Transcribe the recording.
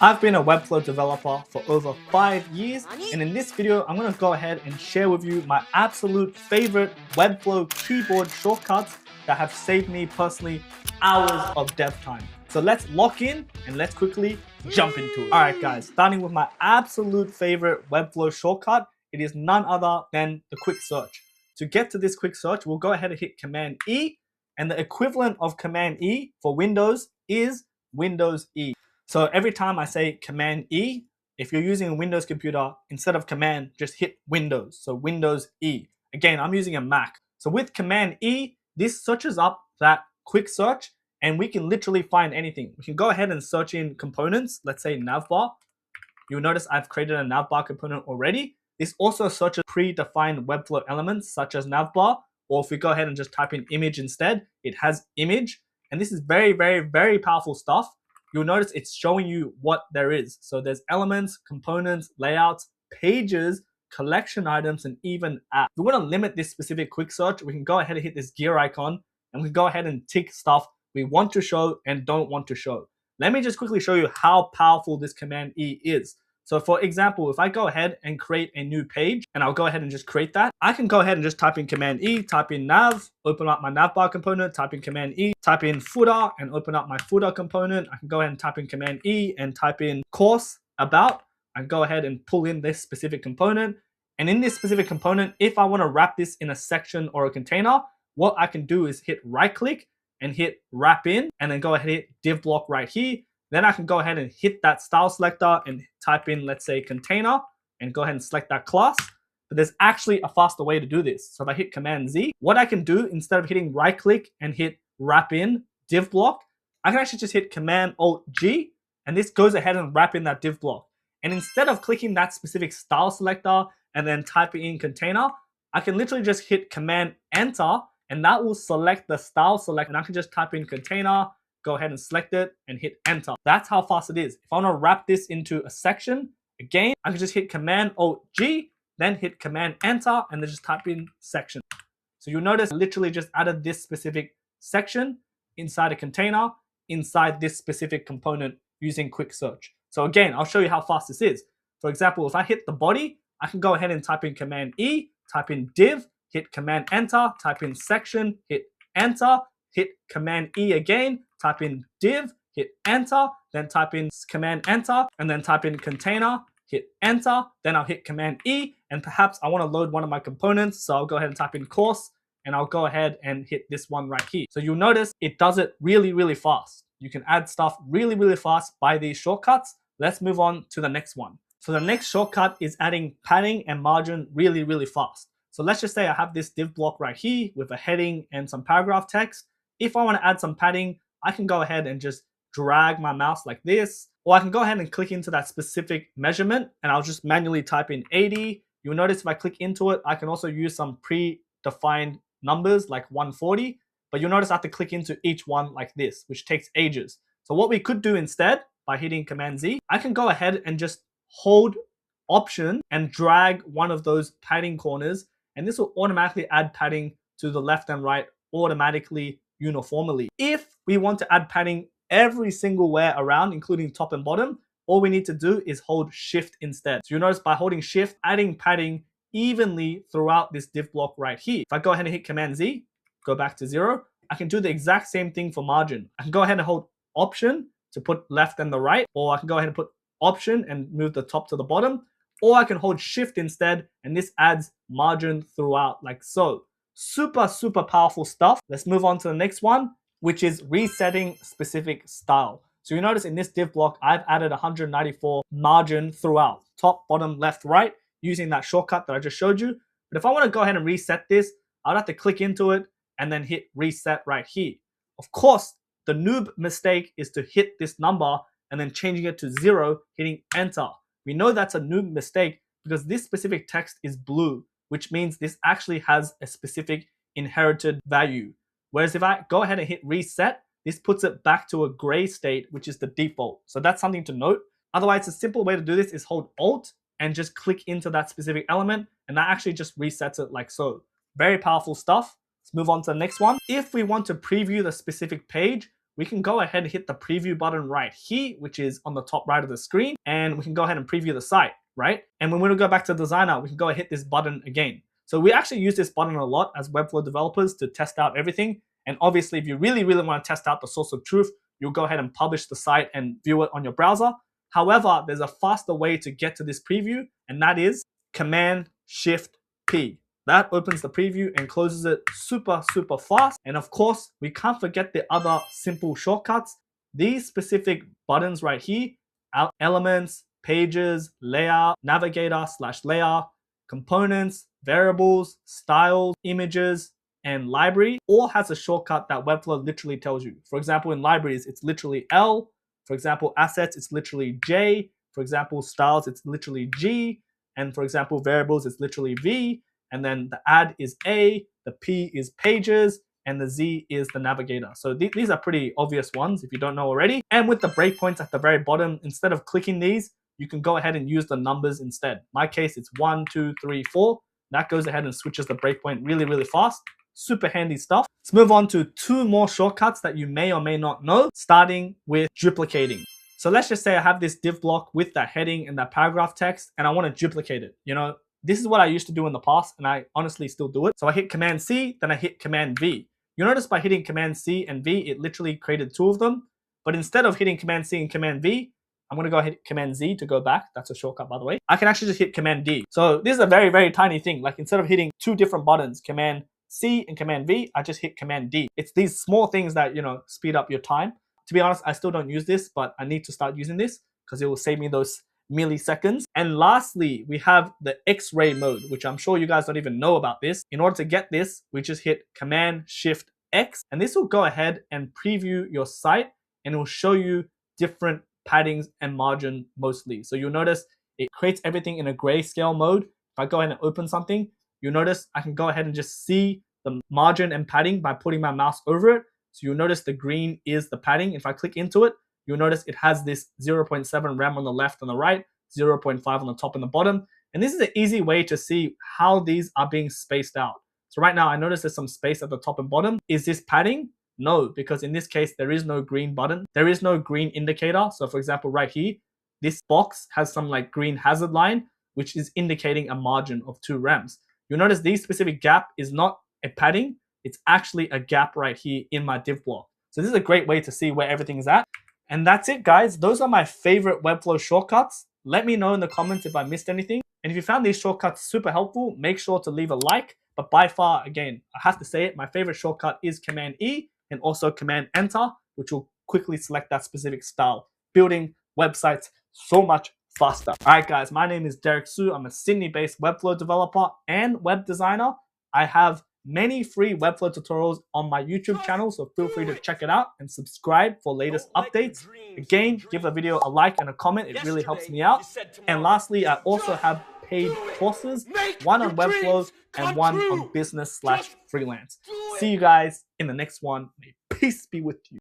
I've been a Webflow developer for over 5 years, and in this video, I'm going to go ahead and share with you my absolute favorite Webflow keyboard shortcuts that have saved me personally hours of dev time. So let's lock in and let's quickly jump into it. All right, guys, starting with my absolute favorite Webflow shortcut, it is none other than the quick search. To get to this quick search, we'll go ahead and hit Command E, and the equivalent of Command E for Windows is Windows E. So every time I say Command E, if you're using a Windows computer, instead of Command, just hit Windows. So Windows E. Again, I'm using a Mac. So with Command E, this searches up that quick search and we can literally find anything. We can go ahead and search in components, let's say navbar. You'll notice I've created a navbar component already. This also searches predefined Webflow elements such as navbar, or if we go ahead and just type in image instead, it has image. And this is very, very, very powerful stuff. You'll notice it's showing you what there is. So there's elements, components, layouts, pages, collection items, and even apps. If we want to limit this specific quick search, we can go ahead and hit this gear icon and we can go ahead and tick stuff we want to show and don't want to show. Let me just quickly show you how powerful this Command E is. So for example, if I go ahead and create a new page, and I'll go ahead and just create that, I can go ahead and just type in Command E, type in nav, open up my navbar component, type in Command E, type in footer and open up my footer component. I can go ahead and type in Command E and type in course about. I can go ahead and pull in this specific component. And in this specific component, if I want to wrap this in a section or a container, what I can do is hit right click and hit wrap in, and then go ahead and hit div block right here. Then I can go ahead and hit that style selector and type in, let's say, container, and go ahead and select that class. But there's actually a faster way to do this. So if I hit Command Z, what I can do instead of hitting right click and hit wrap in div block, I can actually just hit Command Alt G, and this goes ahead and wrap in that div block. And instead of clicking that specific style selector and then typing in container, I can literally just hit Command Enter, and that will select the style select, and I can just type in container, go ahead and select it and hit enter. That's how fast it is. If I want to wrap this into a section, again, I can just hit Command Alt G, then hit Command Enter, and then just type in section. So you'll notice I literally just added this specific section inside a container, inside this specific component using quick search. So again, I'll show you how fast this is. For example, if I hit the body, I can go ahead and type in Command E, type in div, hit Command Enter, type in section, hit enter, hit Command E again, type in div, hit enter, then type in Command Enter, and then type in container, hit enter, then I'll hit Command E, and perhaps I want to load one of my components, so I'll go ahead and type in course, and I'll go ahead and hit this one right here. So you'll notice it does it really, really fast. You can add stuff really, really fast by these shortcuts. Let's move on to the next one. So the next shortcut is adding padding and margin really, really fast. So let's just say I have this div block right here with a heading and some paragraph text. If I want to add some padding, I can go ahead and just drag my mouse like this, or I can go ahead and click into that specific measurement and I'll just manually type in 80. You'll notice if I click into it, I can also use some predefined numbers like 140, but you'll notice I have to click into each one like this, which takes ages. So what we could do instead by hitting Command Z, I can go ahead and just hold Option and drag one of those padding corners, and this will automatically add padding to the left and right automatically uniformly. If we want to add padding every single where around, including top and bottom, all we need to do is hold Shift instead. So you'll notice by holding Shift, adding padding evenly throughout this div block right here. If I go ahead and hit Command Z, go back to 0, I can do the exact same thing for margin. I can go ahead and hold Option to put left and the right, or I can go ahead and put Option and move the top to the bottom, or I can hold Shift instead, and this adds margin throughout like so. Super, super powerful stuff. Let's move on to the next one, which is resetting specific style. So you notice in this div block, I've added 194 margin throughout, top, bottom, left, right, using that shortcut that I just showed you. But if I want to go ahead and reset this, I'd have to click into it and then hit reset right here. Of course, the noob mistake is to hit this number and then changing it to 0, hitting enter. We know that's a noob mistake because this specific text is blue, which means this actually has a specific inherited value. Whereas if I go ahead and hit reset, this puts it back to a gray state, which is the default. So that's something to note. Otherwise, a simple way to do this is hold Alt and just click into that specific element, and that actually just resets it like so. Very powerful stuff. Let's move on to the next one. If we want to preview the specific page, we can go ahead and hit the preview button right here, which is on the top right of the screen, and we can go ahead and preview the site, right? And when we go back to designer, we can go and hit this button again. So we actually use this button a lot as Webflow developers to test out everything. And obviously, if you really want to test out the source of truth, you'll go ahead and publish the site and view it on your browser. However, there's a faster way to get to this preview, and that is Command-Shift-P. That opens the preview and closes it super fast. And of course, we can't forget the other simple shortcuts. These specific buttons right here, elements, pages, layout, navigator/layer, components, variables, styles, images, and library, all has a shortcut that Webflow literally tells you. For example, in libraries, it's literally L. For example, assets, it's literally J. For example, styles, it's literally G. And for example, variables, it's literally V. And then the add is A, the P is pages, and the Z is the navigator. So these are pretty obvious ones if you don't know already. And with the breakpoints at the very bottom, instead of clicking these, you can go ahead and use the numbers instead. In my case, it's 1, 2, 3, 4. That goes ahead and switches the breakpoint really fast. Super handy stuff. Let's move on to 2 more shortcuts that you may or may not know, starting with duplicating. So let's just say I have this div block with that heading and that paragraph text, and I want to duplicate it. You know, this is what I used to do in the past, and I honestly still do it. So I hit Command C, then I hit Command V. You notice by hitting Command C and V, it literally created 2 of them. But instead of hitting Command C and Command V, I'm going to go hit Command Z to go back. That's a shortcut, by the way. I can actually just hit Command D. So this is a very tiny thing. Like instead of hitting 2 different buttons, Command C and Command V, I just hit Command D. It's these small things that, you know, speed up your time. To be honest, I still don't use this, but I need to start using this because it will save me those milliseconds. And lastly, we have the X-ray mode, which I'm sure you guys don't even know about this. In order to get this, we just hit Command-Shift-X, and this will go ahead and preview your site, and it will show you different paddings and margin mostly. So you'll notice it creates everything in a grayscale mode. If I go ahead and open something, you'll notice I can go ahead and just see the margin and padding by putting my mouse over it. So you'll notice the green is the padding. If I click into it, you'll notice it has this 0.7 rem on the left and the right, 0.5 on the top and the bottom. And this is an easy way to see how these are being spaced out. So right now I notice there's some space at the top and bottom. Is this padding? No, because in this case, there is no green button. There is no green indicator. So for example, right here, this box has some like green hazard line, which is indicating a margin of 2 rems. You'll notice this specific gap is not a padding. It's actually a gap right here in my div block. So this is a great way to see where everything is at. And that's it, guys. Those are my favorite Webflow shortcuts. Let me know in the comments if I missed anything. And if you found these shortcuts super helpful, make sure to leave a like. But by far, again, I have to say it, my favorite shortcut is Command E and also Command Enter, which will quickly select that specific style, building websites so much faster. All right, guys, my name is Derek Su. I'm a Sydney-based Webflow developer and web designer. I have many free Webflow tutorials on my YouTube channel, so feel free to check it out and subscribe for latest updates. Again, give the video a like and a comment. It really helps me out. And lastly, I also have paid courses, one on Webflow and one on business/freelance. See you guys in the next one. May peace be with you.